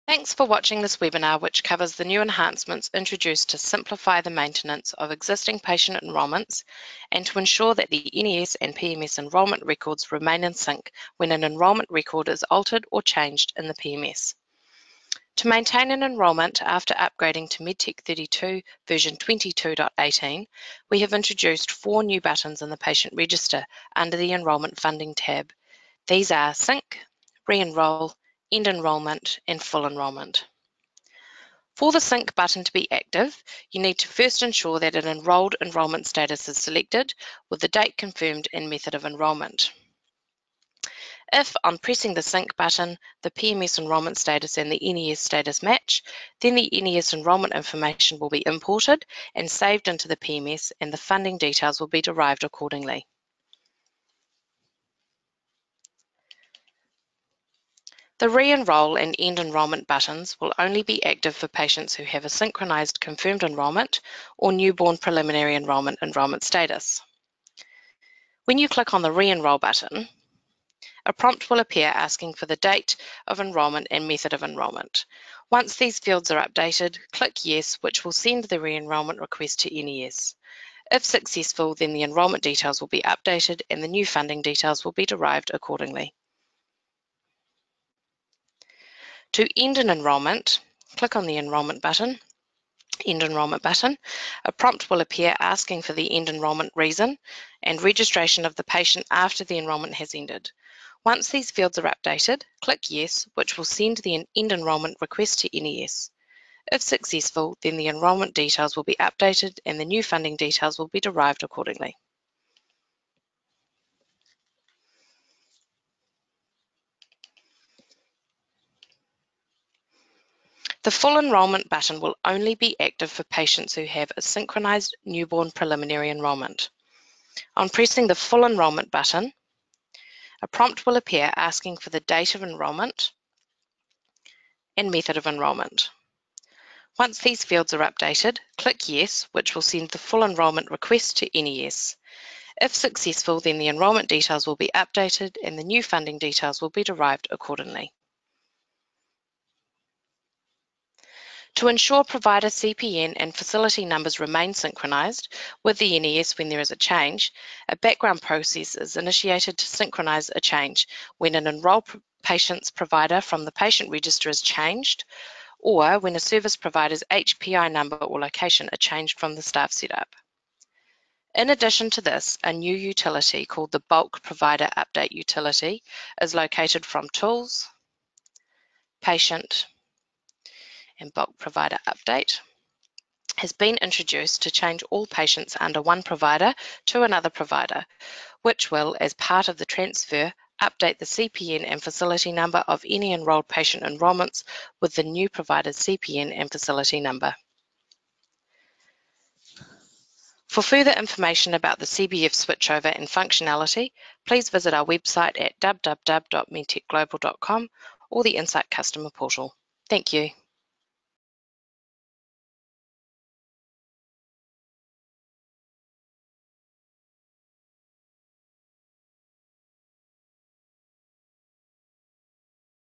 Thanks for watching this webinar, which covers the new enhancements introduced to simplify the maintenance of existing patient enrolments and to ensure that the NES and PMS enrolment records remain in sync when an enrolment record is altered or changed in the PMS. To maintain an enrolment after upgrading to Medtech32 version 22.18, we have introduced 4 new buttons in the patient register under the Enrolment Funding tab. These are Sync, Re-enroll, End Enrolment, and Full Enrolment. For the Sync button to be active, you need to first ensure that an enrolled enrolment status is selected with the date confirmed and method of enrolment. If, on pressing the Sync button, the PMS enrolment status and the NES status match, then the NES enrolment information will be imported and saved into the PMS, and the funding details will be derived accordingly. The Re-enroll and End Enrolment buttons will only be active for patients who have a synchronized confirmed enrolment or newborn preliminary enrolment status. When you click on the Re-enroll button, a prompt will appear asking for the date of enrolment and method of enrolment. Once these fields are updated, click Yes, which will send the re-enrolment request to NES. If successful, then the enrolment details will be updated and the new funding details will be derived accordingly. To end an enrolment, click on the Enrolment button, End Enrolment button. A prompt will appear asking for the end enrolment reason and registration of the patient after the enrolment has ended. Once these fields are updated, click Yes, which will send the end enrolment request to NES. If successful, then the enrolment details will be updated and the new funding details will be derived accordingly. The Full Enrolment button will only be active for patients who have a synchronized newborn preliminary enrolment. On pressing the Full Enrolment button, a prompt will appear asking for the date of enrolment and method of enrolment. Once these fields are updated, click Yes, which will send the full enrolment request to NES. If successful, then the enrolment details will be updated and the new funding details will be derived accordingly. To ensure provider CPN and facility numbers remain synchronized with the NES when there is a change, a background process is initiated to synchronize a change when an enrolled patient's provider from the patient register is changed, or when a service provider's HPI number or location are changed from the staff setup. In addition to this, a new utility called the Bulk Provider Update utility is located from Tools, Patient, and Bulk Provider Update has been introduced to change all patients under one provider to another provider, which will, as part of the transfer, update the CPN and facility number of any enrolled patient enrolments with the new provider's CPN and facility number. For further information about the CBF switchover and functionality, please visit our website at www.medtechglobal.com or the Insight Customer Portal. Thank you.